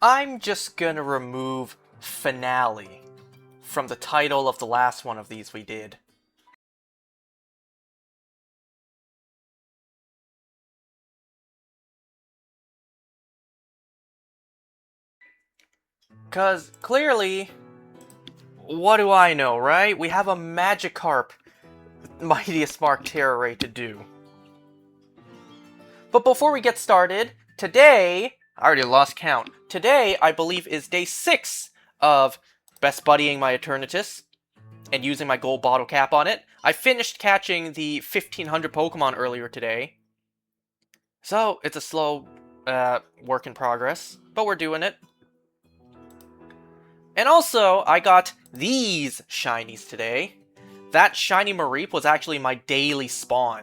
I'm just gonna remove finale from the title of the last one of these we did. Cause clearly, what do I know, right? We have a Magikarp Mightiest Mark Tera Ray to do. But before we get started, today, I already lost count. Today, I believe, is day 6 of Best Buddying my Eternatus and using my gold bottle cap on it. I finished catching the 1500 Pokemon earlier today. So, it's a slow work in progress, but we're doing it. And also, I got these shinies today. That shiny Mareep was actually my daily spawn.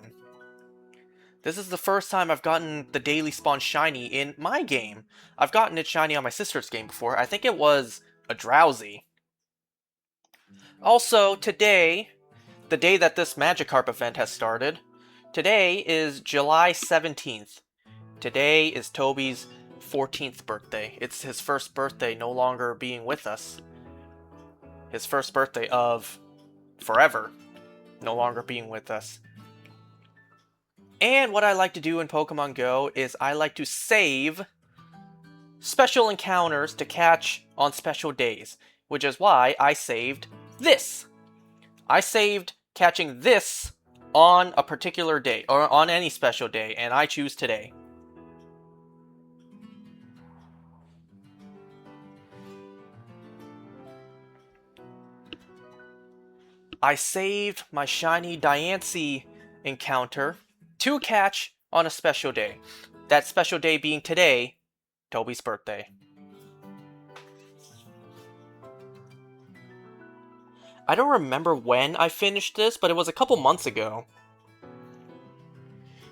This is the first time I've gotten the daily spawn shiny in my game. I've gotten it shiny on my sister's game before. I think it was a Drowsy. Also, today, the day that this Magikarp event has started, today is July 17th. Today is Toby's 14th birthday. It's his first birthday no longer being with us. His first birthday of forever no longer being with us. And what I like to do in Pokemon Go is I like to save special encounters to catch on special days, which is why I saved this. I saved catching this on a particular day, or on any special day, and I choose today. I saved my shiny Diancie encounter to catch on a special day. That special day being today, Toby's birthday. I don't remember when I finished this, but it was a couple months ago.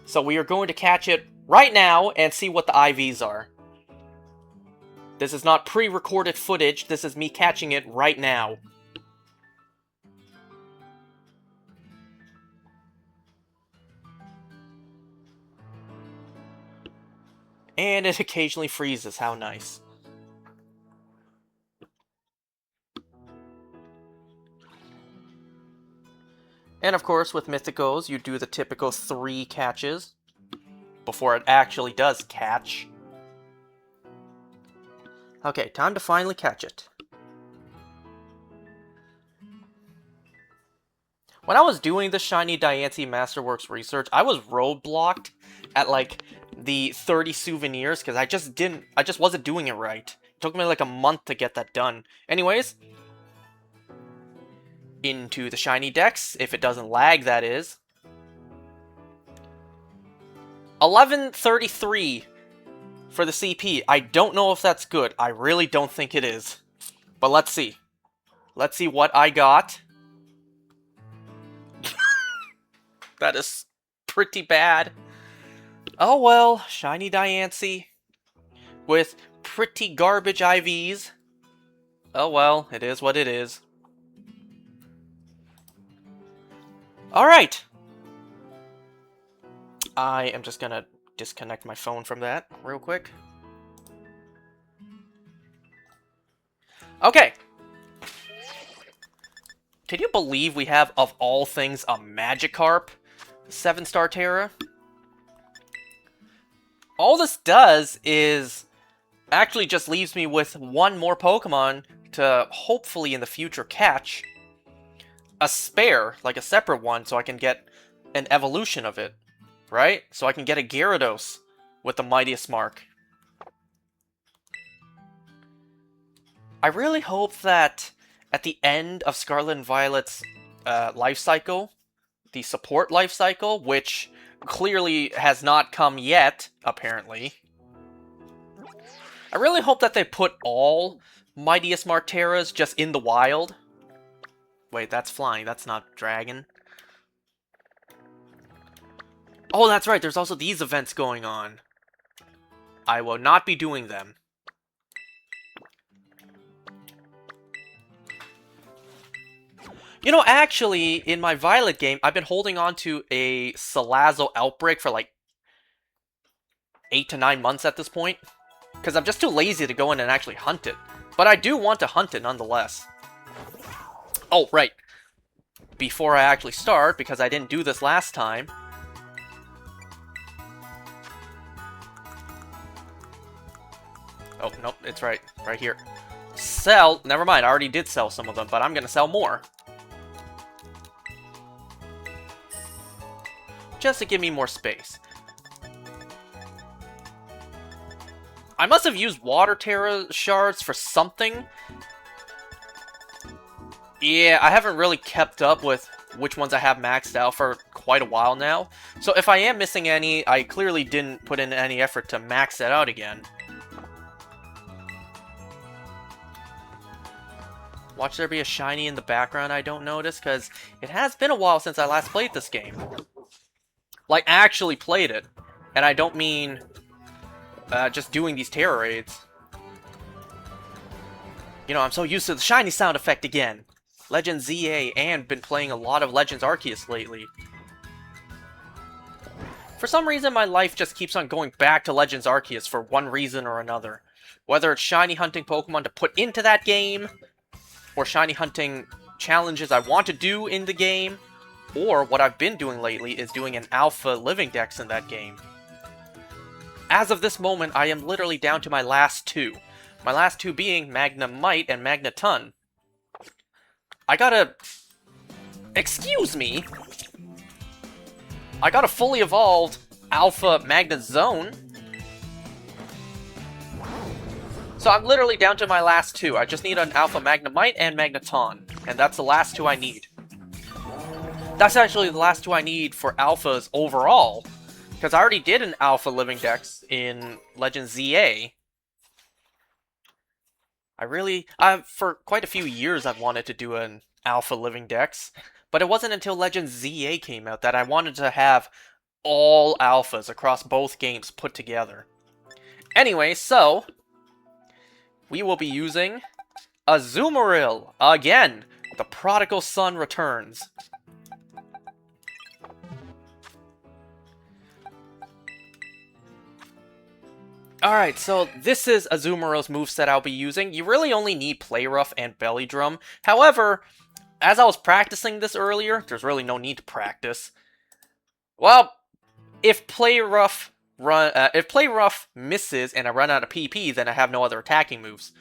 So we are going to catch it right now and see what the IVs are. This is not pre-recorded footage, this is me catching it right now. And it occasionally freezes, how nice. And of course, with Mythicals, you do the typical 3 catches before it actually does catch. Okay, time to finally catch it. When I was doing the Shiny Diancie Masterworks research, I was roadblocked at like the 30 souvenirs because I just wasn't doing it right. It took me like a month to get that done. Anyways, into the shiny dex, if it doesn't lag, that is. 1133 for the CP. I don't know if that's good. I really don't think it is. But let's see. Let's see what I got. That is pretty bad. Oh well, shiny Diancie with pretty garbage IVs. Oh well, it is what it is. Alright. I am just gonna disconnect my phone from that real quick. Okay. Can you believe we have, of all things, a Magikarp 7-star Tera? All this does is actually just leaves me with one more Pokemon to hopefully in the future catch. A spare, like a separate one, so I can get an evolution of it, right? So I can get a Gyarados with the Mightiest Mark. I really hope that at the end of Scarlet and Violet's life cycle, the support life cycle, which clearly has not come yet, apparently. I really hope that they put all Mightiest Mark Teras just in the wild. Wait, that's flying, that's not dragon. Oh, that's right, there's also these events going on. I will not be doing them. You know, actually, in my Violet game, I've been holding on to a Salazzle Outbreak for like 8 to 9 months at this point. because I'm just too lazy to go in and actually hunt it. But I do want to hunt it nonetheless. Oh, right. Before I actually start, because I didn't do this last time. Oh, nope, it's right here. Sell, never mind, I already did sell some of them, but I'm gonna sell more. Just to give me more space. I must have used water Tera shards for something. Yeah, I haven't really kept up with which ones I have maxed out for quite a while now. So if I am missing any, I clearly didn't put in any effort to max that out again. Watch there be a shiny in the background I don't notice, because it has been a while since I last played this game. Like, actually played it. And I don't mean just doing these Tera raids. You know, I'm so used to the shiny sound effect again. Legends ZA, and been playing a lot of Legends Arceus lately. For some reason, my life just keeps on going back to Legends Arceus for one reason or another. Whether it's shiny hunting Pokemon to put into that game, or shiny hunting challenges I want to do in the game, or what I've been doing lately is doing an alpha living dex in that game. As of this moment, I am literally down to my last two. My last two being Magnemite and Magneton. I gotta... Excuse me! I got a fully evolved Alpha Magnezone. So I'm literally down to my last two. I just need an Alpha Magnemite and Magneton. And that's the last two I need. That's actually the last two I need for Alphas overall. Because I already did an Alpha Living Dex in Legends ZA. For quite a few years I've wanted to do an Alpha Living Dex, but it wasn't until Legends ZA came out that I wanted to have all Alphas across both games put together. Anyway, so, we will be using Azumarill again. The Prodigal Son returns. Alright, so this is Azumarill's moveset I'll be using. You really only need Play Rough and Belly Drum. However, as I was practicing this earlier, there's really no need to practice. Well, if Play Rough misses and I run out of PP, then I have no other attacking moves.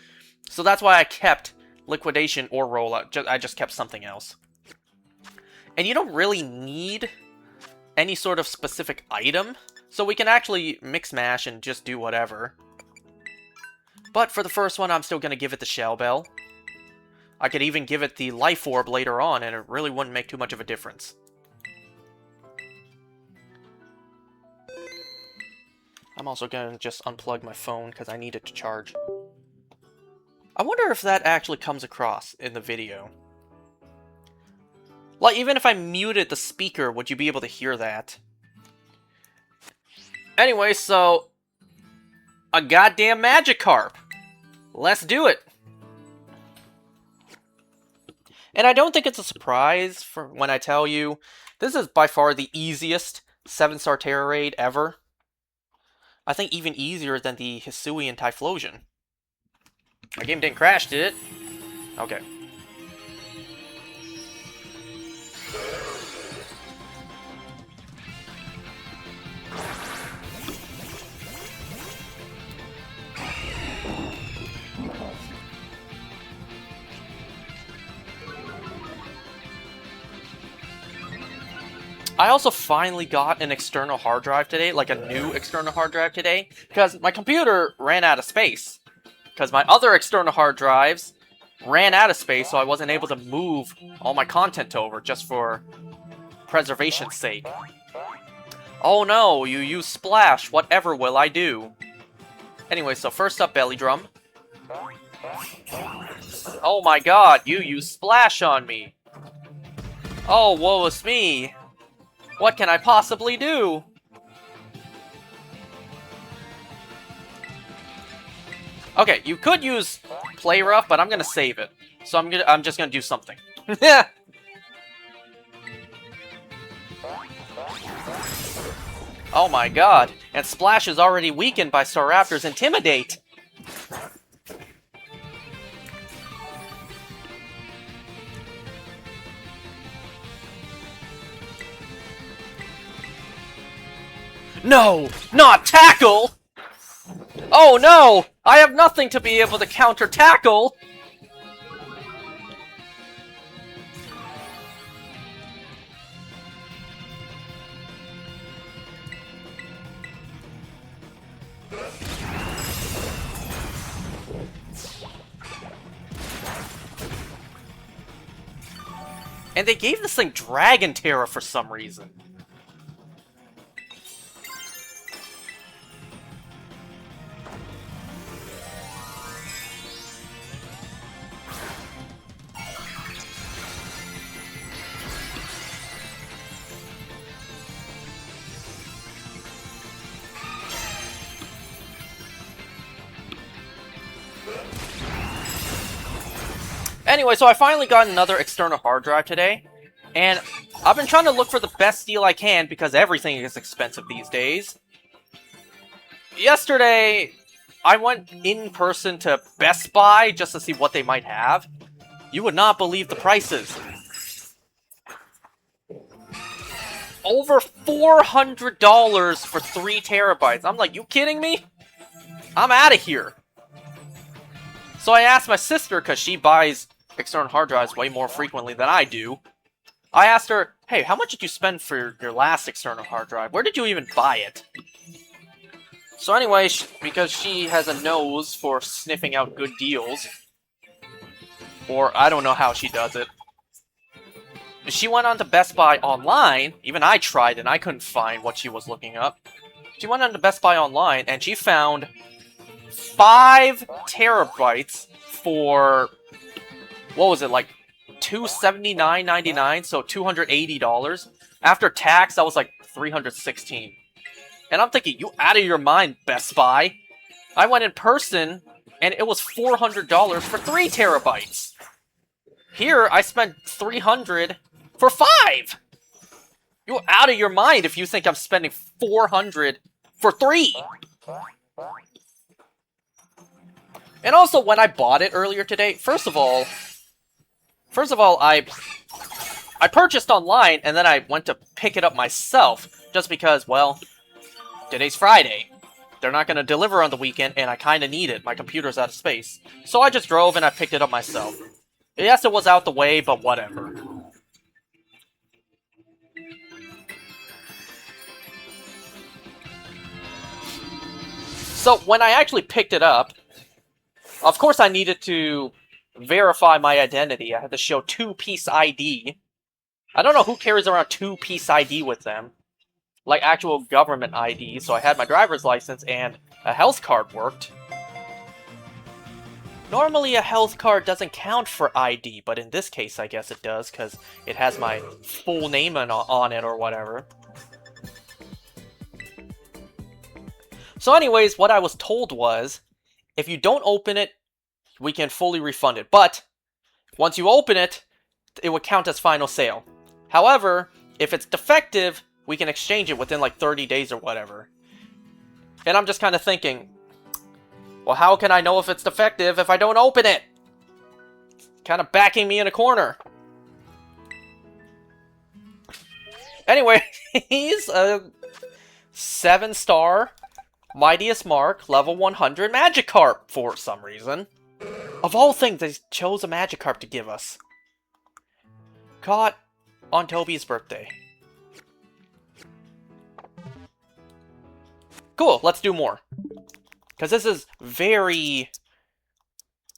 So that's why I kept Liquidation or Rollout. I just kept something else. And you don't really need any sort of specific item, so we can actually mix mash and just do whatever. But for the first one, I'm still going to give it the Shell Bell. I could even give it the Life Orb later on, and it really wouldn't make too much of a difference. I'm also going to just unplug my phone because I need it to charge. I wonder if that actually comes across in the video. Like, even if I muted the speaker, would you be able to hear that? Anyway, so... a goddamn Magikarp! Let's do it! And I don't think it's a surprise for when I tell you, this is by far the easiest 7-star Tera raid ever. I think even easier than the Hisuian Typhlosion. My game didn't crash, did it? Okay. I also finally got an external hard drive today, like a new external hard drive today, because my computer ran out of space. Because my other external hard drives ran out of space, so I wasn't able to move all my content over, just for preservation's sake. Oh no, you use Splash, whatever will I do? Anyway, so first up, Belly Drum. Oh my god, you use Splash on me! Oh, woe is me! What can I possibly do? Okay, you could use Play Rough, but I'm gonna save it. So I'm just gonna do something. Oh my god, and Splash is already weakened by Staraptor's Intimidate. No! Not tackle! Oh no! I have nothing to be able to counter tackle! And they gave this thing Dragon Tera for some reason. Anyway, so I finally got another external hard drive today, and I've been trying to look for the best deal I can because everything is expensive these days. Yesterday, I went in person to Best Buy just to see what they might have. You would not believe the prices. Over $400 for 3 terabytes. I'm like, you kidding me? I'm out of here. So I asked my sister, because she buys external hard drives way more frequently than I do. I asked her, hey, how much did you spend for your last external hard drive? Where did you even buy it? So anyway, because she has a nose for sniffing out good deals, or I don't know how she does it, she went on to Best Buy online. Even I tried and I couldn't find what she was looking up. She went on to Best Buy online and she found 5 terabytes for, what was it, like $279.99, so $280. After tax, that was like $316. And I'm thinking, you out of your mind, Best Buy. I went in person, and it was $400 for 3 terabytes. Here, I spent $300 for 5! You're out of your mind if you think I'm spending $400 for 3! And also, when I bought it earlier today, first of all, I purchased online, and then I went to pick it up myself, just because, well, today's Friday. They're not going to deliver on the weekend, and I kind of need it. My computer's out of space. So I just drove and I picked it up myself. Yes, it was out the way, but whatever. So when I actually picked it up, of course I needed to verify my identity. I had to show 2-piece ID. I don't know who carries around 2-piece ID with them. Like actual government ID, so I had my driver's license and a health card worked. Normally a health card doesn't count for ID, but in this case I guess it does, because it has my full name on it or whatever. So anyways, what I was told was, if you don't open it, we can fully refund it. But, once you open it, it would count as final sale. However, if it's defective, we can exchange it within like 30 days or whatever. And I'm just kind of thinking, well, how can I know if it's defective if I don't open it? Kind of backing me in a corner. Anyway, he's a 7-star Mightiest Mark level 100 Magikarp for some reason. Of all things, they chose a Magikarp to give us. Caught on Toby's birthday. Cool, let's do more. Because this is very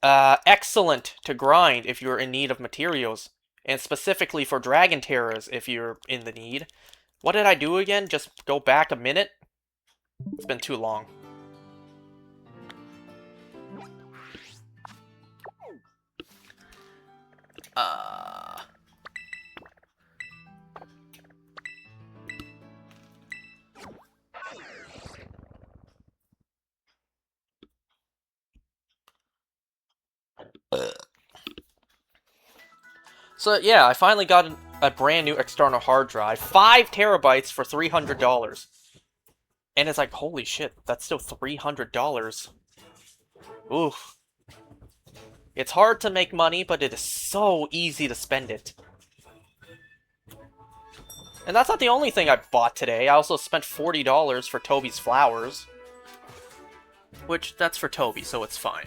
excellent to grind if you're in need of materials. And specifically for Dragon Teras if you're in the need. What did I do again? Just go back a minute? It's been too long. So yeah, I finally got a brand new external hard drive. 5 terabytes for $300. And it's like, holy shit, that's still $300. Oof. It's hard to make money, but it is so easy to spend it. And that's not the only thing I bought today. I also spent $40 for Toby's flowers. Which, that's for Toby, so it's fine.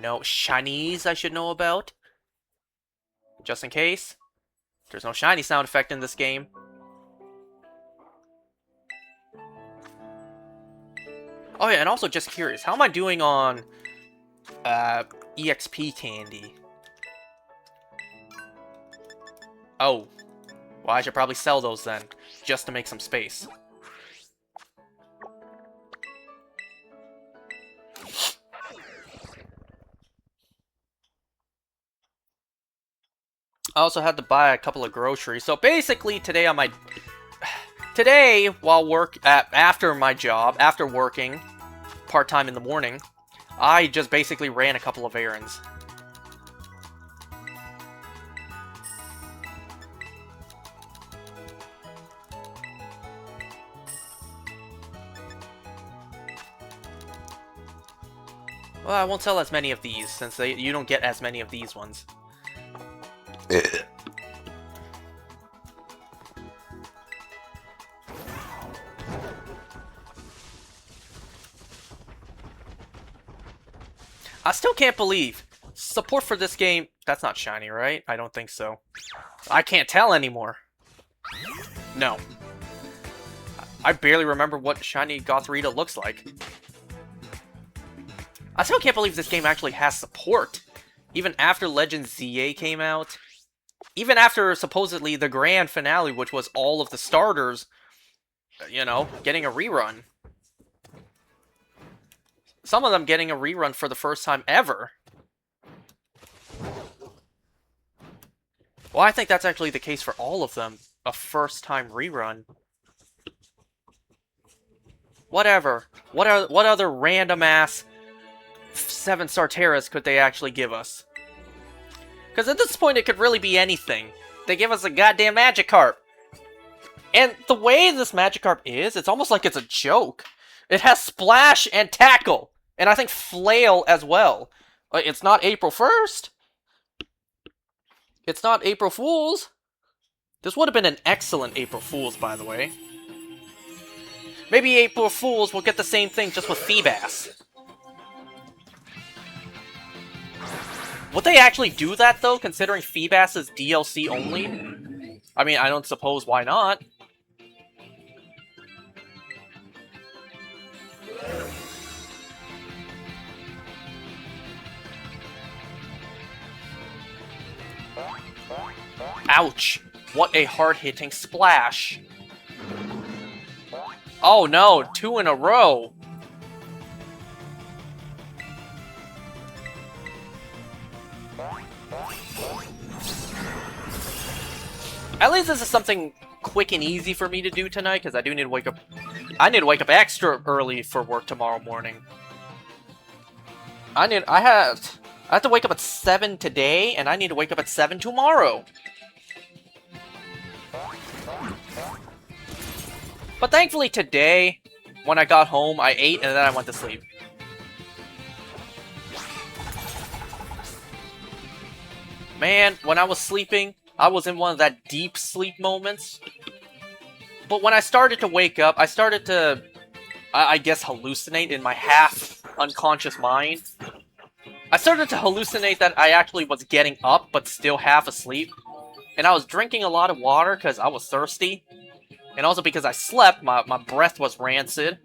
No shinies I should know about. Just in case. There's no shiny sound effect in this game. Oh yeah, and also just curious, how am I doing on EXP candy? Oh. Well, I should probably sell those then, just to make some space. I also had to buy a couple of groceries. So basically, today on my... Today, while after my job, after working part-time in the morning, I just basically ran a couple of errands. Well, I won't sell as many of these, since you don't get as many of these ones. I still can't believe support for this game... That's not shiny, right? I don't think so. I can't tell anymore. No. I barely remember what shiny Gothorita looks like. I still can't believe this game actually has support. Even after Legend ZA came out. Even after, supposedly, the grand finale, which was all of the starters, you know, getting a rerun. Some of them getting a rerun for the first time ever. Well, I think that's actually the case for all of them. A first-time rerun. Whatever. What other random-ass 7-star Teras could they actually give us? Because at this point, it could really be anything. They give us a goddamn Magikarp. And the way this Magikarp is, it's almost like it's a joke. It has Splash and Tackle. And I think Flail as well. It's not April 1st. It's not April Fool's. This would have been an excellent April Fool's, by the way. Maybe April Fool's will get the same thing just with Feebas. Would they actually do that, though, considering Feebas is DLC only? I mean, I don't suppose why not. Ouch! What a hard-hitting splash! Oh no, 2 in a row! At least this is something quick and easy for me to do tonight, because I do need to wake up... I need to wake up extra early for work tomorrow morning. I have to wake up at 7 today, and I need to wake up at 7 tomorrow. But thankfully today, when I got home, I ate and then I went to sleep. Man, when I was sleeping, I was in one of that deep sleep moments. But when I started to wake up, I started to, I guess, hallucinate in my half-unconscious mind. I started to hallucinate that I actually was getting up, but still half asleep. And I was drinking a lot of water because I was thirsty. And also because I slept, my breath was rancid.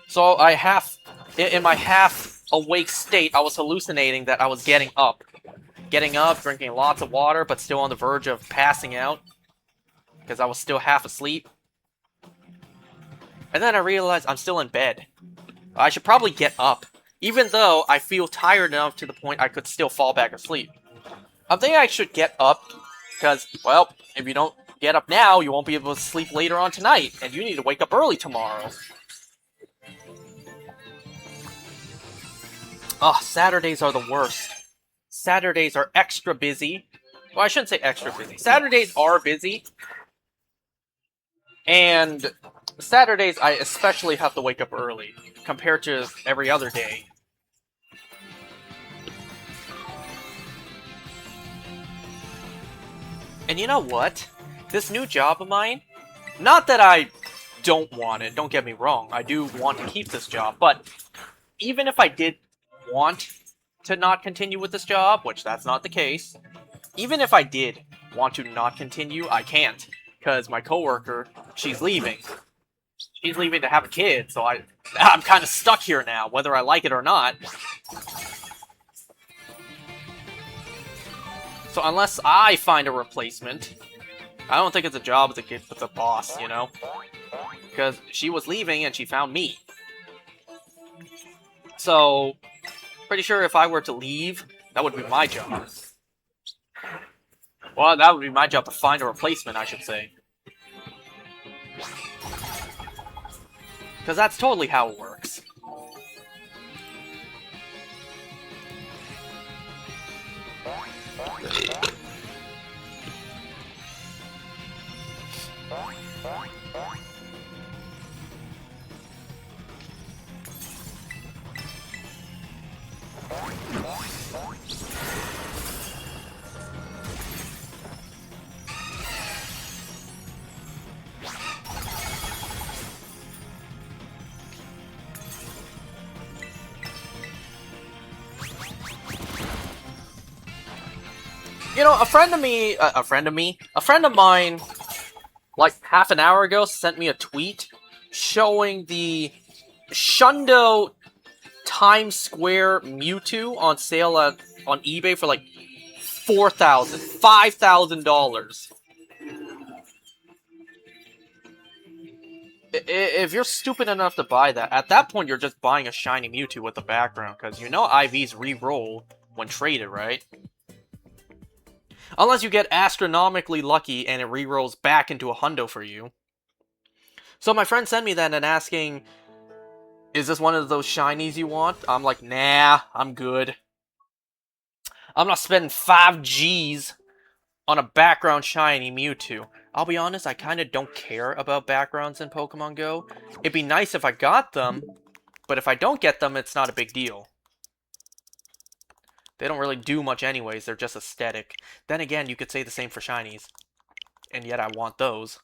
So in my half-awake state, I was hallucinating that I was getting up. Getting up, drinking lots of water, but still on the verge of passing out. Because I was still half asleep. And then I realized I'm still in bed. I should probably get up. Even though I feel tired enough to the point I could still fall back asleep. I'm thinking I should get up. Because, well, if you don't get up now, you won't be able to sleep later on tonight. And you need to wake up early tomorrow. Oh, Saturdays are the worst. Saturdays are extra busy. Well, I shouldn't say extra busy. Saturdays are busy. And Saturdays, I especially have to wake up early. Compared to every other day. And you know what? This new job of mine, not that I don't want it, don't get me wrong, I do want to keep this job, but even if I did want to not continue with this job, which that's not the case, even if I did want to not continue, I can't, because my coworker, she's leaving. She's leaving to have a kid, so I'm kind of stuck here now, whether I like it or not. So unless I find a replacement, I don't think it's a job, it's a boss, you know? Because she was leaving and she found me. So, pretty sure if I were to leave, that would be my job. Well, that would be my job to find a replacement, I should say. Because that's totally how it works. You know, a friend of mine, like half an hour ago, sent me a tweet showing the Shundo Times Square Mewtwo on sale on eBay for like $5,000. If you're stupid enough to buy that, at that point you're just buying a shiny Mewtwo with the background, because you know IVs re-roll when traded, right? Unless you get astronomically lucky and it re-rolls back into a hundo for you. So my friend sent me that and asking, is this one of those shinies you want? I'm like, nah, I'm good. I'm not spending 5 G's on a background shiny Mewtwo. I'll be honest, I kind of don't care about backgrounds in Pokemon Go. It'd be nice if I got them, but if I don't get them, it's not a big deal. They don't really do much anyways, they're just aesthetic. Then again, you could say the same for shinies. And yet I want those.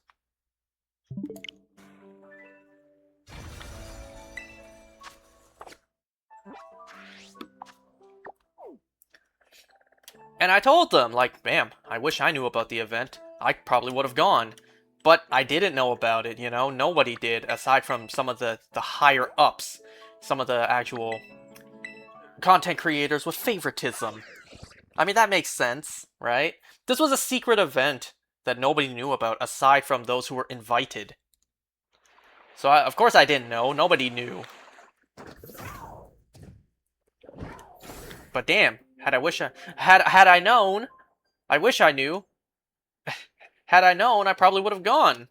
And I told them, like, bam, I wish I knew about the event. I probably would have gone. But I didn't know about it, you know? Nobody did, aside from some of the higher-ups. Some of the actual content creators with favoritism. I mean, that makes sense, right? This was a secret event that nobody knew about, aside from those who were invited. So, of course I didn't know. Nobody knew. But damn, had I known, I wish I knew. Had I known, I probably would have gone.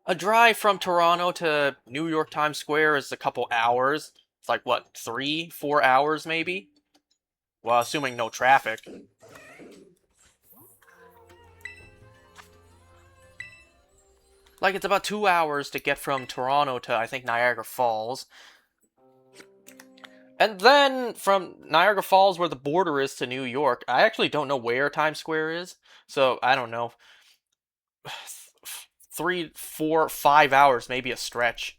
A drive from Toronto to New York Times Square is a couple hours. It's like, what, 3-4 hours, maybe? Well, assuming no traffic. Like, it's about 2 hours to get from Toronto to, I think, Niagara Falls. And then, from Niagara Falls, where the border is, to New York, I actually don't know where Times Square is. So, I don't know. 3, 4, 5 hours, maybe a stretch.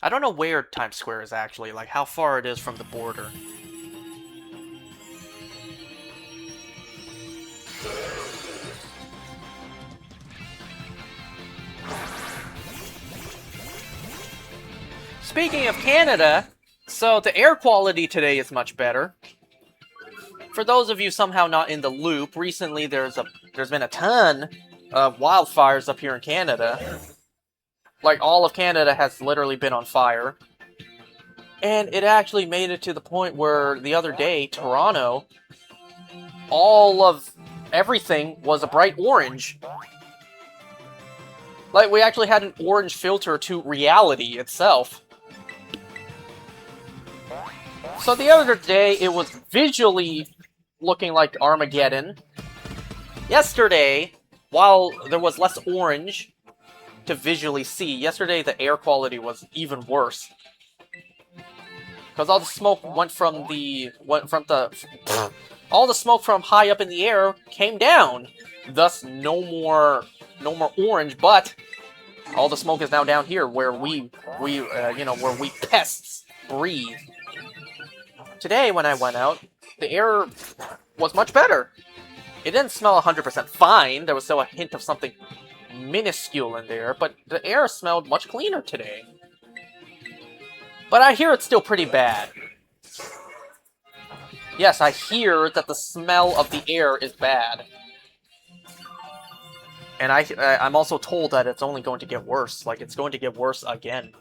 I don't know where Times Square is actually, like how far it is from the border. Speaking of Canada, so the air quality today is much better. For those of you somehow not in the loop, recently there's been a ton of wildfires up here in Canada. Like, all of Canada has literally been on fire. And it actually made it to the point where the other day, Toronto, all of everything was a bright orange. Like, we actually had an orange filter to reality itself. So the other day, it was visually looking like Armageddon. Yesterday, while there was less orange to visually see, yesterday the air quality was even worse. Because all the smoke went from the all the smoke from high up in the air came down. Thus, no more orange, but all the smoke is now down here where where we pests breathe. Today, when I went out, the air was much better. It didn't smell 100% fine. There was still a hint of something minuscule in there, but the air smelled much cleaner today. But I hear it's still pretty bad. Yes, I hear that the smell of the air is bad. And I'm also told that it's only going to get worse. Like, it's going to get worse again.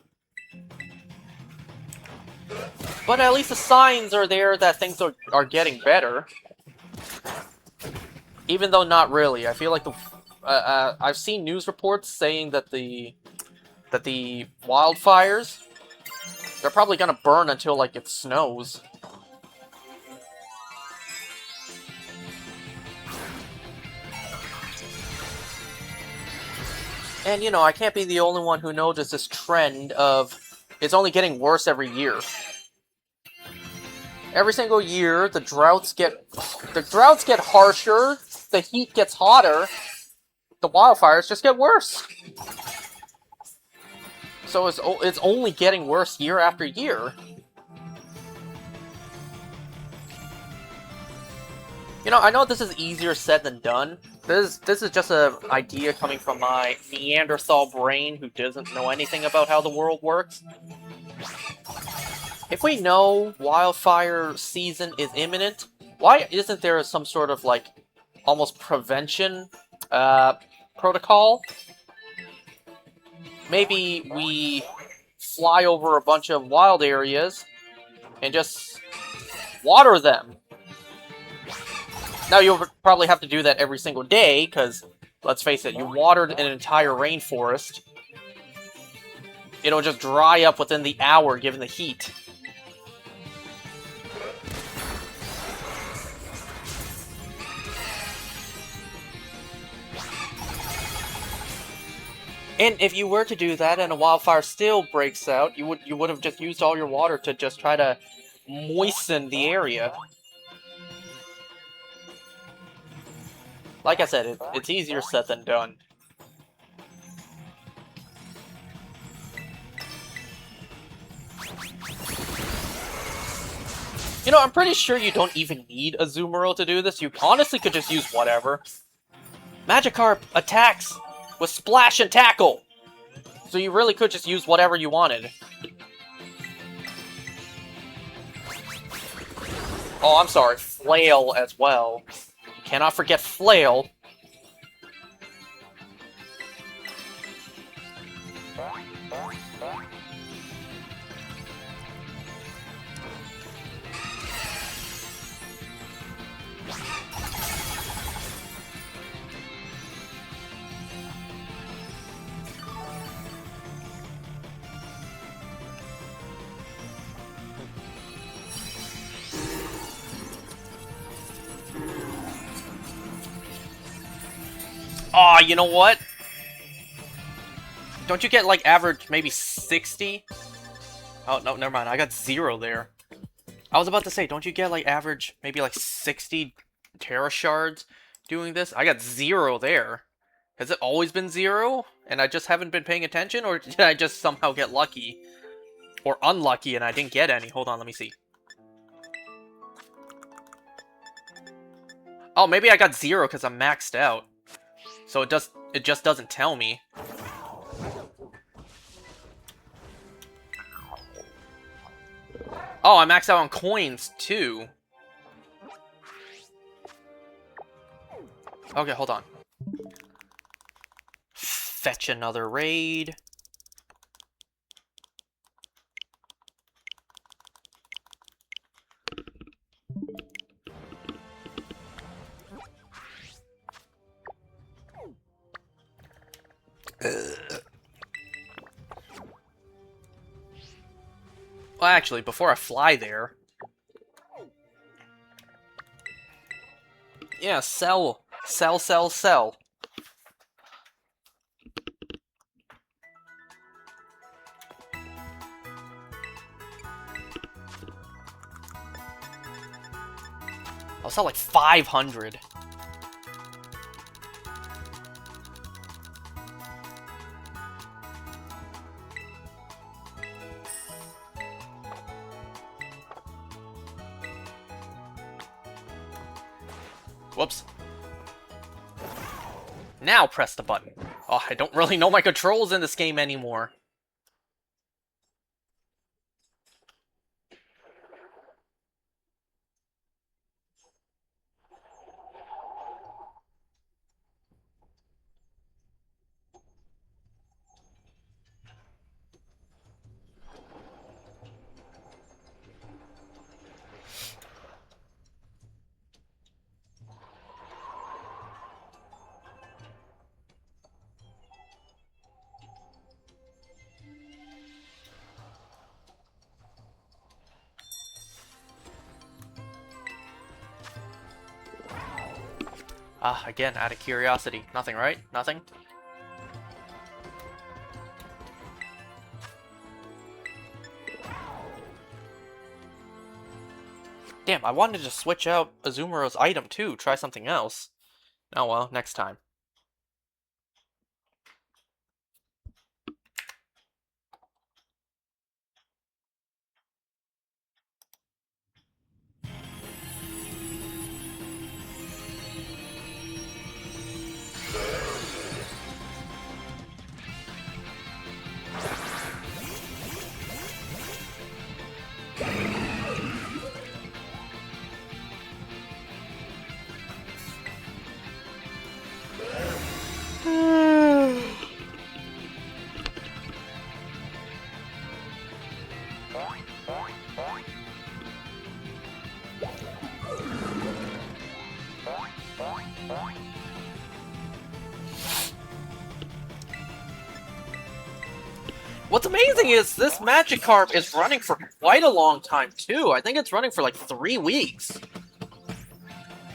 But at least the signs are there that things are getting better. Even though not really. I feel like I've seen news reports saying that the wildfires, they're probably gonna burn until, like, it snows. And, you know, I can't be the only one who noticed this trend of it's only getting worse every year. Every single year, the droughts get harsher, the heat gets hotter, the wildfires just get worse. So it's only getting worse year after year. You know, I know this is easier said than done. This is just an idea coming from my Neanderthal brain who doesn't know anything about how the world works. If we know wildfire season is imminent, why isn't there some sort of, like, almost prevention protocol? Maybe we fly over a bunch of wild areas and just water them. Now, you'll probably have to do that every single day, because, let's face it, you watered an entire rainforest. It'll just dry up within the hour, given the heat. And if you were to do that and a wildfire still breaks out, you would have just used all your water to just try to moisten the area. Like I said, it's easier said than done. You know, I'm pretty sure you don't even need a Azumarill to do this. You honestly could just use whatever. Magikarp attacks with Splash and Tackle! So you really could just use whatever you wanted. Oh, I'm sorry, Flail as well. Cannot forget Flail. Aw, you know what? Don't you get, like, average maybe 60? Oh, no, never mind. I got 0 there. I was about to say, don't you get, like, average maybe, like, 60 Tera shards doing this? I got 0 there. Has it always been 0? And I just haven't been paying attention? Or did I just somehow get lucky? Or unlucky and I didn't get any? Hold on, let me see. Oh, maybe I got 0 because I'm maxed out. So it just doesn't tell me. Oh, I maxed out on coins too. Okay, hold on. Fetch another raid. Well, actually, before I fly there... Yeah, sell. Sell, sell, sell. I'll sell like 500. Whoops. Now press the button. Oh, I don't really know my controls in this game anymore. Again, out of curiosity. Nothing, right? Nothing? Damn, I wanted to switch out Azumaro's item too, try something else. Oh well, next time. What's amazing is this Magikarp is running for quite a long time too. I think it's running for like 3 weeks.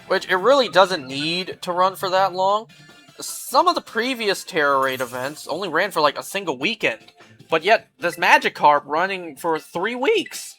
Which it really doesn't need to run for that long. Some of the previous Tera Raid events only ran for like a single weekend. But yet, this Magikarp running for 3 weeks.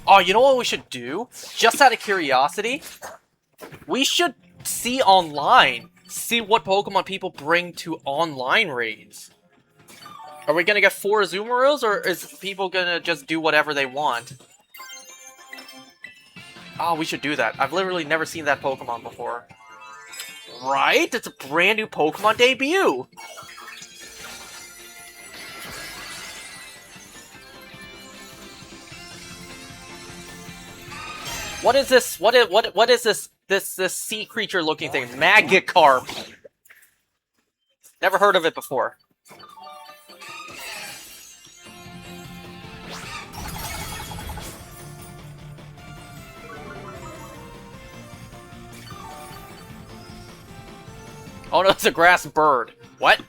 Oh, you know what we should do? Just out of curiosity, we should see online. See what Pokemon people bring to online raids. Are we gonna get 4 Azumaros, or is people gonna just do whatever they want? Oh, we should do that. I've literally never seen that Pokemon before. Right? It's a brand new Pokemon debut! What is this? What is this? This sea creature looking thing? Magikarp. Never heard of it before. Oh no, it's a grass bird. What?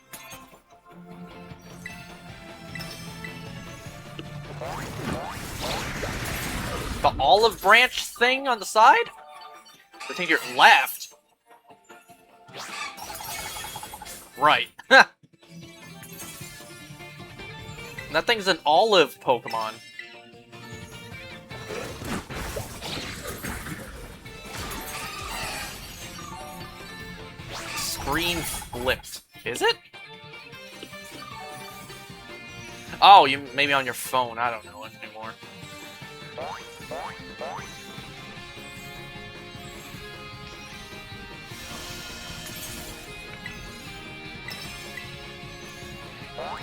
The olive branch thing on the side? I think you're left. Right. That thing's an olive Pokemon. Screen flipped. Is it? Oh, you maybe on your phone. I don't know anymore.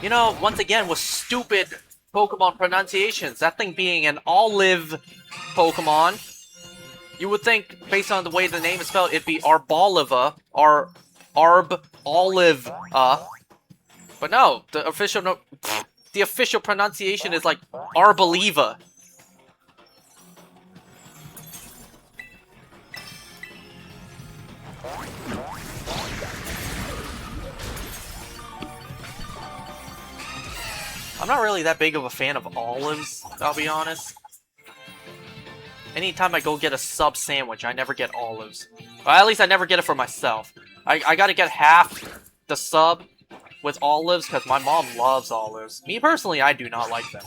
You know, once again, with stupid Pokemon pronunciations, that thing being an olive Pokemon. You would think, based on the way the name is spelled, it'd be Arboliva, or Arb-Olive, but no, the official pronunciation is like Arboliva. I'm not really that big of a fan of olives, I'll be honest. Anytime I go get a sub sandwich, I never get olives. Well, at least I never get it for myself. I gotta get half the sub with olives, because my mom loves olives. Me personally, I do not like them.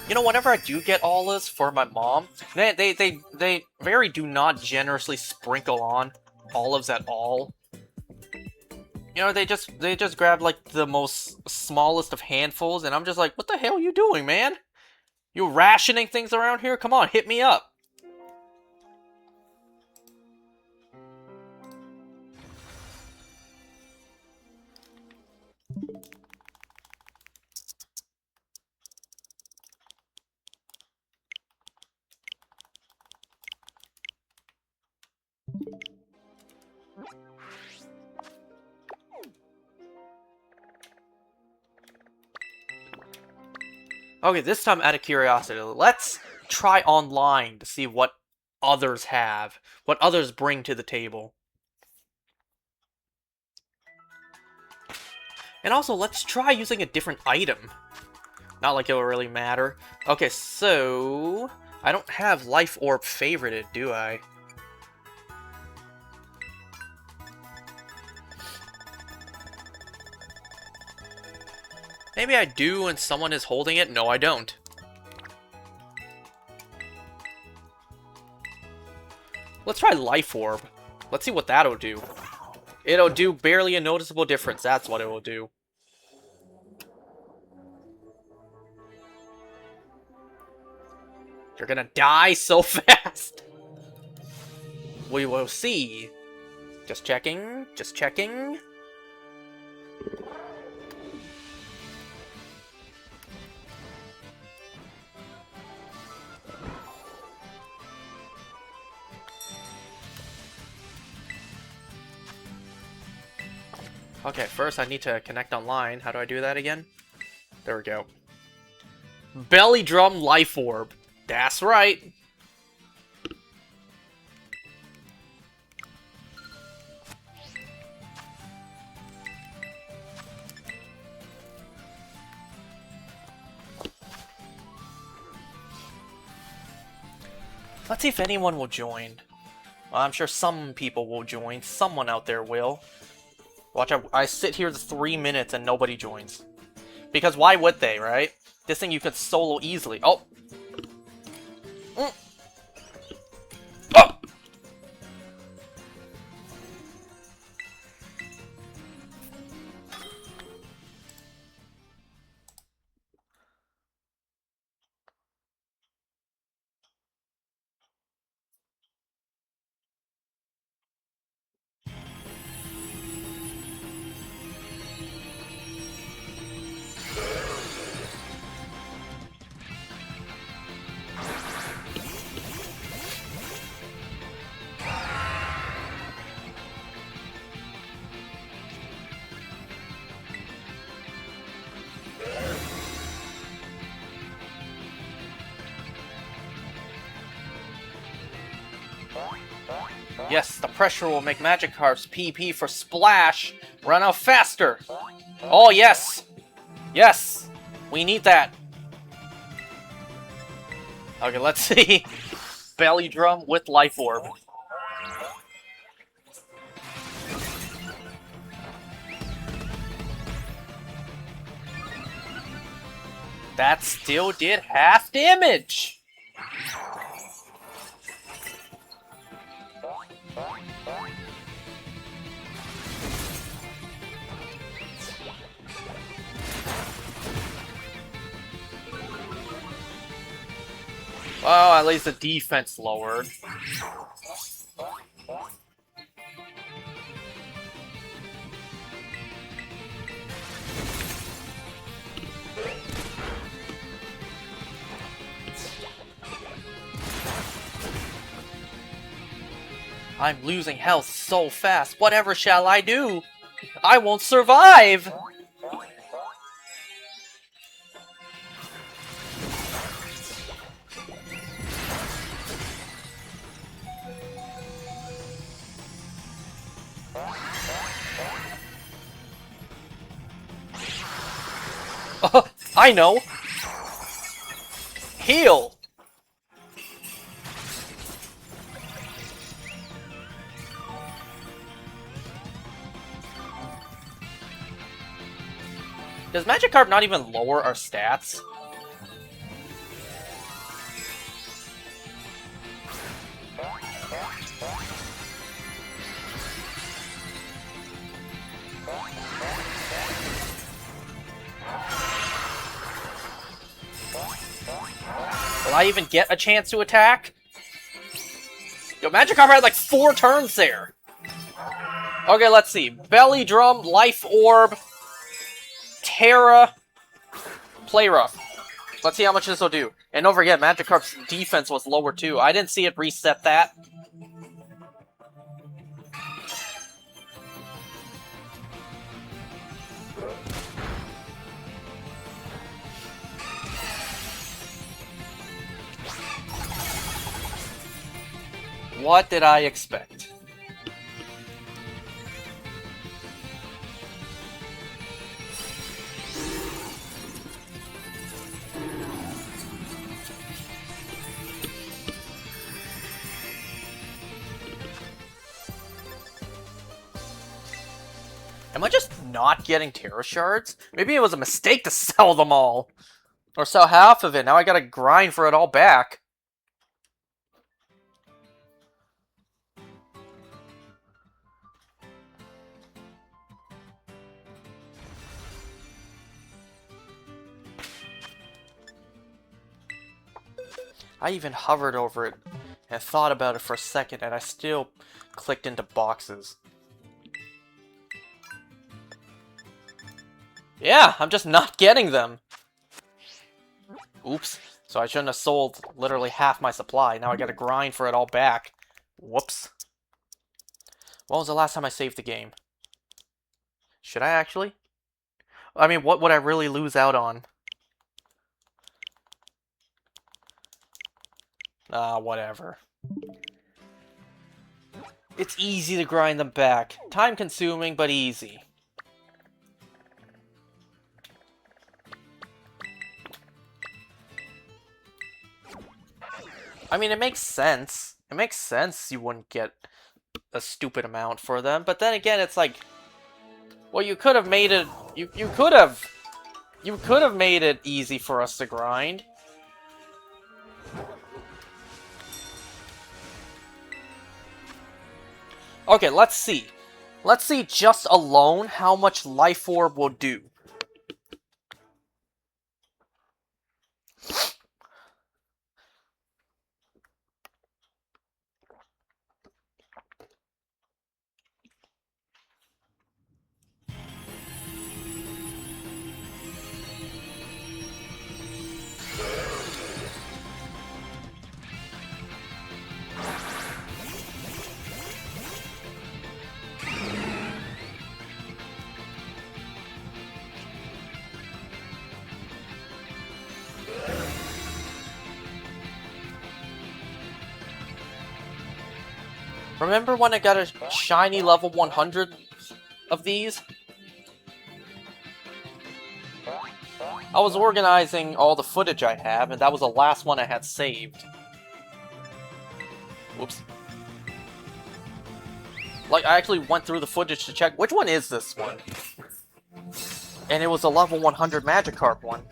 You know, whenever I do get olives for my mom, they very do not generously sprinkle on olives at all. You know, they just grab like the most smallest of handfuls, and I'm just like, what the hell are you doing, man? You rationing things around here? Come on, hit me up. Okay, this time out of curiosity, let's try online to see what others have, what others bring to the table. And also, let's try using a different item. Not like it will really matter. Okay, so I don't have Life Orb favorited, do I? Maybe I do and someone is holding it? No, I don't. Let's try Life Orb. Let's see what that'll do. It'll do barely a noticeable difference. That's what it will do. You're gonna die so fast. We will see. Just checking. Just checking. Okay, first I need to connect online. How do I do that again? There we go. Belly Drum Life Orb. That's right. Let's see if anyone will join. Well, I'm sure some people will join. Someone out there will. Watch, I sit here the 3 minutes and nobody joins. Because why would they, right? This thing you could solo easily. Oh! Mm. Oh! Yes, the pressure will make Magikarp's PP for Splash run out faster. Oh, yes. Yes. We need that. Okay, let's see. Belly Drum with Life Orb. That still did half damage. Well, at least the defense lowered. I'm losing health so fast. Whatever shall I do? I won't survive! I know! Heal! Does Magikarp not even lower our stats? Will I even get a chance to attack? Yo, Magikarp had like 4 turns there! Okay, let's see. Belly Drum, Life Orb, Tera, Play Rough. Let's see how much this will do. And don't forget, Magikarp's defense was lower too. I didn't see it reset that. What did I expect? Am I just not getting Tera Shards? Maybe it was a mistake to sell them all. Or sell half of it. Now I gotta grind for it all back. I even hovered over it and thought about it for a second, and I still clicked into boxes. Yeah, I'm just not getting them. Oops. So I shouldn't have sold literally half my supply. Now I gotta grind for it all back. Whoops. When was the last time I saved the game? Should I actually? I mean, what would I really lose out on? Whatever. It's easy to grind them back. Time-consuming, but easy. I mean, it makes sense. It makes sense you wouldn't get a stupid amount for them, but then again, it's like, well, you could have made it. You could have made it easy for us to grind. Okay, let's see. Let's see just alone how much Life Orb will do. Remember when I got a shiny level 100 of these? I was organizing all the footage I have, and that was the last one I had saved. Whoops. Like, I actually went through the footage to check, which one is this one? And it was a level 100 Magikarp one.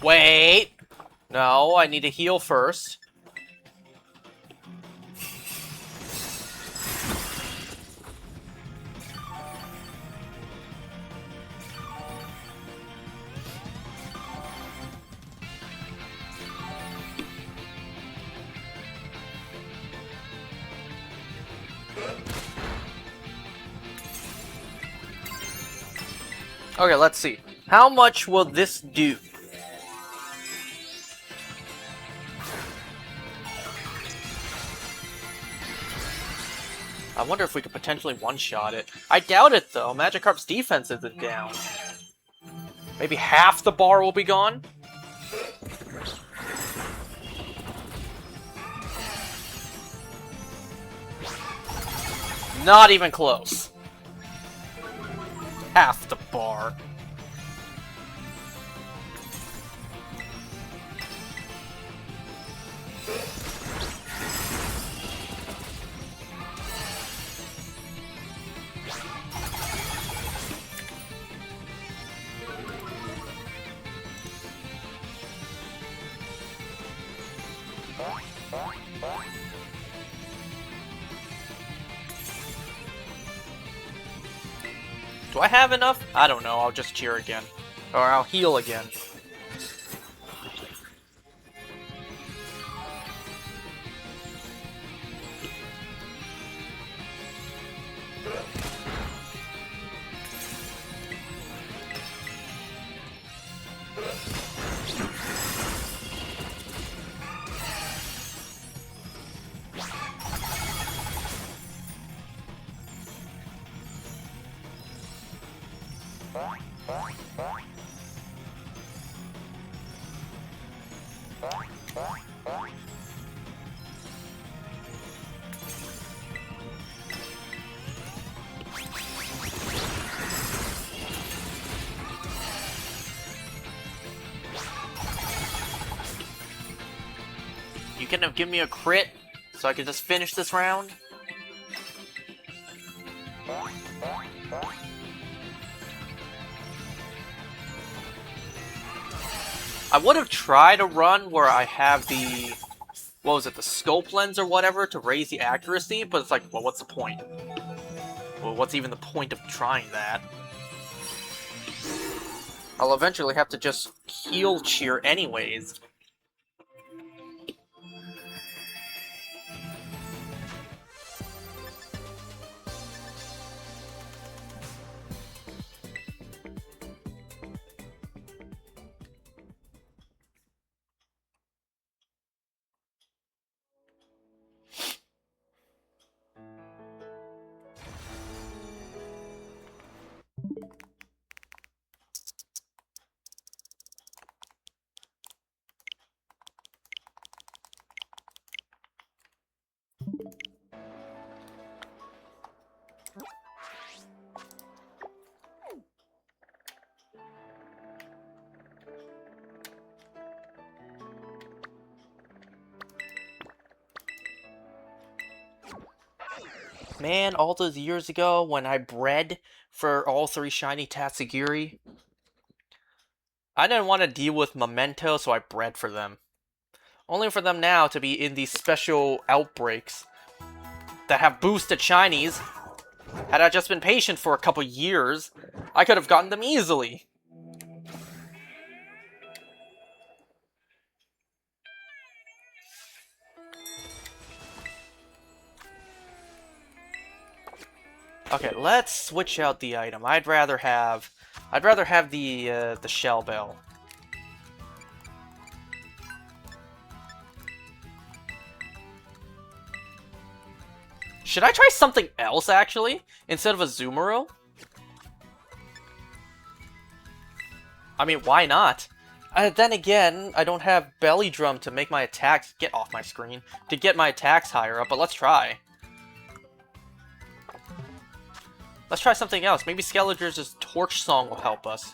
Wait! No, I need to heal first. Okay, let's see. How much will this do? I wonder if we could potentially one-shot it. I doubt it, though. Magikarp's defense isn't down. Maybe half the bar will be gone? Not even close. Half the bar. Do I have enough? I don't know, I'll just cheer again. Or I'll heal again. You can give me a crit so I can just finish this round? I would have tried a run where I have the, what was it, the scope lens or whatever to raise the accuracy, but it's like, well, what's the point? Well, what's even the point of trying that? I'll eventually have to just heal cheer anyways. Man, all those years ago when I bred for all three shiny Tatsugiri, I didn't want to deal with Memento, so I bred for them. Only for them now to be in these special outbreaks that have boosted shinies. Had I just been patient for a couple years, I could have gotten them easily. Okay, let's switch out the item. I'd rather have the shell bell. Should I try something else actually instead of a Zoomeroo? I mean, why not? Then again, I don't have Belly Drum to make my attacks get off my screen to get my attacks higher up. But let's try. Let's try something else. Maybe Skeletor's Torch Song will help us.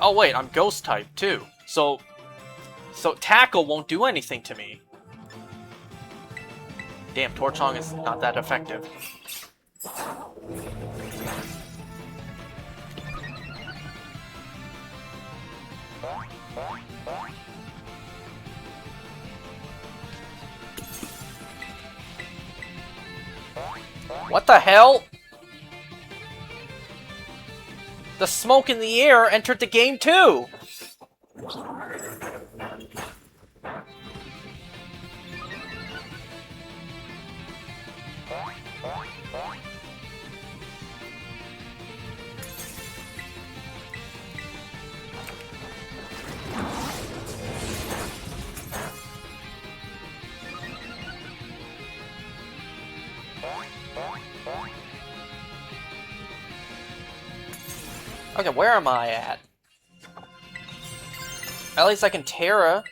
Oh wait, I'm ghost type too. So tackle won't do anything to me. Damn, Torchong is not that effective. What the hell? The smoke in the air entered the game too! Okay, where am I at? At least I can Tera.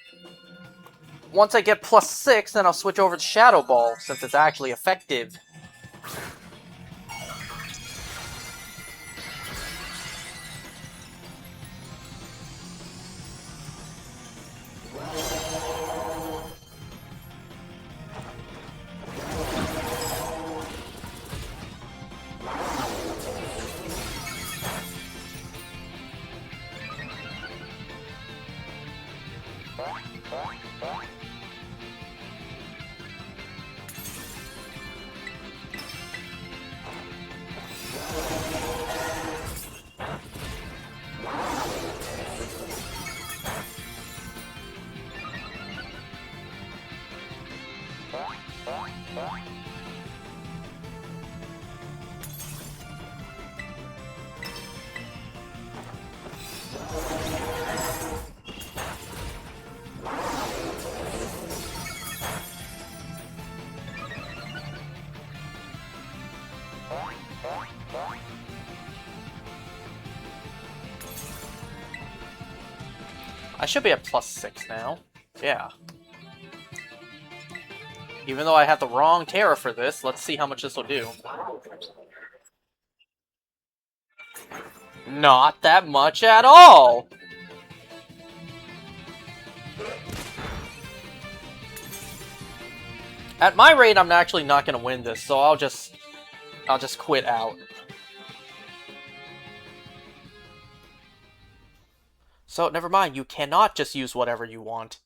Once I get +6, then I'll switch over to Shadow Ball, since it's actually effective. I should be at +6 now. Yeah. Even though I have the wrong Tera for this, let's see how much this will do. Not that much at all! At my rate, I'm actually not gonna win this, so I'll just quit out. So, never mind, you cannot just use whatever you want.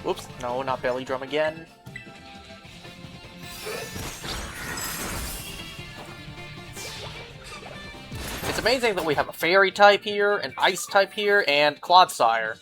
Oops, no, not belly drum again. It's amazing that we have a fairy type here, an ice type here, and Clodsire.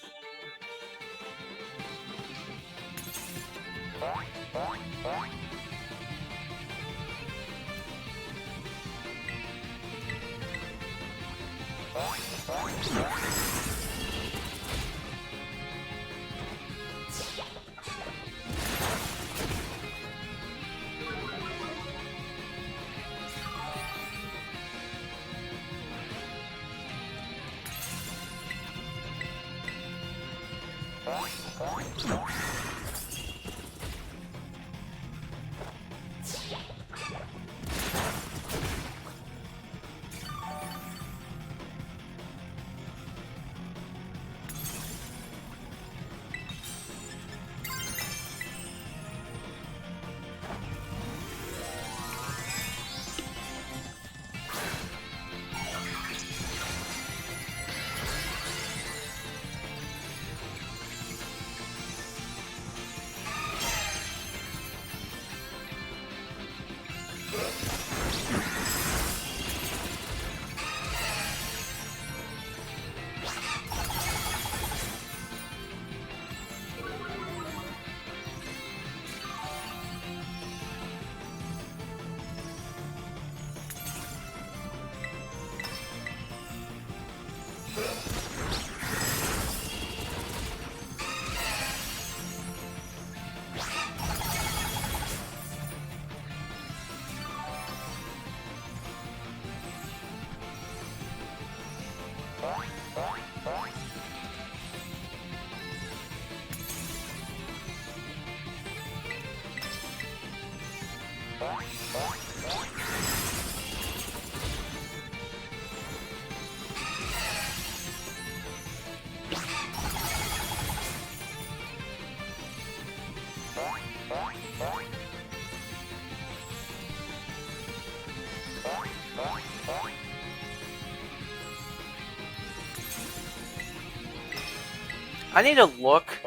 I need to look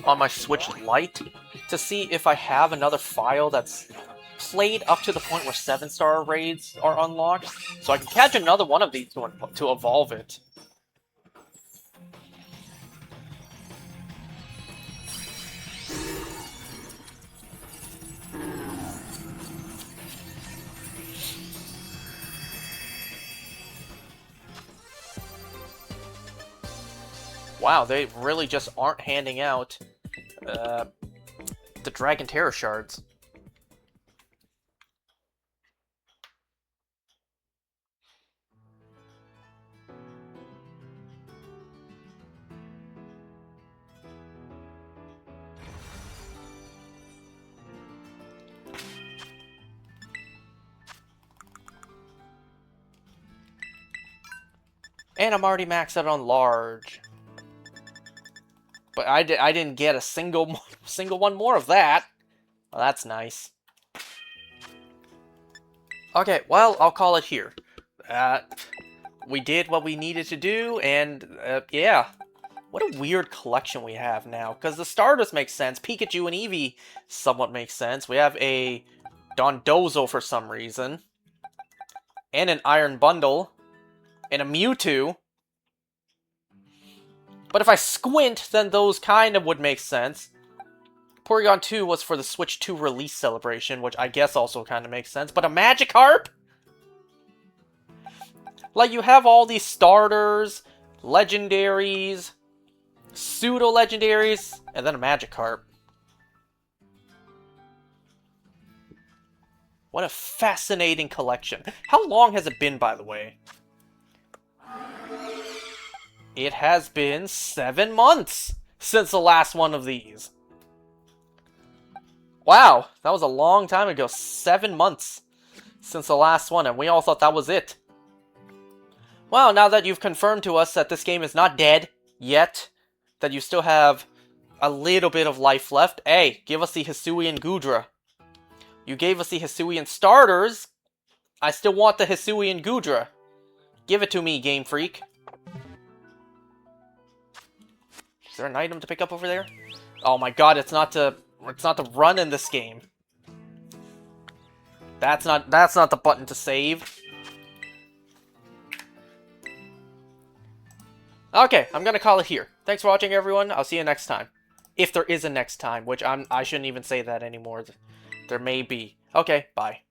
on my Switch Lite to see if I have another file that's played up to the point where 7-star raids are unlocked, so I can catch another one of these to evolve it. Wow, they really just aren't handing out the Dragon Tera shards. And I'm already maxed out on large. But I didn't get a single one more of that. Well, that's nice. Okay, well, I'll call it here. We did what we needed to do, and yeah. What a weird collection we have now, because the starters make sense. Pikachu and Eevee somewhat make sense. We have a Dondozo for some reason. And an Iron Bundle. And a Mewtwo. But if I squint, then those kind of would make sense. Porygon 2 was for the Switch 2 release celebration, which I guess also kind of makes sense. But a Magikarp? Like, you have all these starters, legendaries, pseudo-legendaries, and then a Magikarp. What a fascinating collection. How long has it been, by the way? It has been 7 months since the last one of these. Wow, that was a long time ago. 7 months since the last one, and we all thought that was it. Well, now that you've confirmed to us that this game is not dead yet, that you still have a little bit of life left, hey, give us the Hisuian Gudra. You gave us the Hisuian starters. I still want the Hisuian Gudra. Give it to me, Game Freak. Is there an item to pick up over there? Oh my god, it's not to run in this game. That's not the button to save. Okay, I'm gonna call it here. Thanks for watching, everyone. I'll see you next time. If there is a next time, which I shouldn't even say that anymore. There may be. Okay, bye.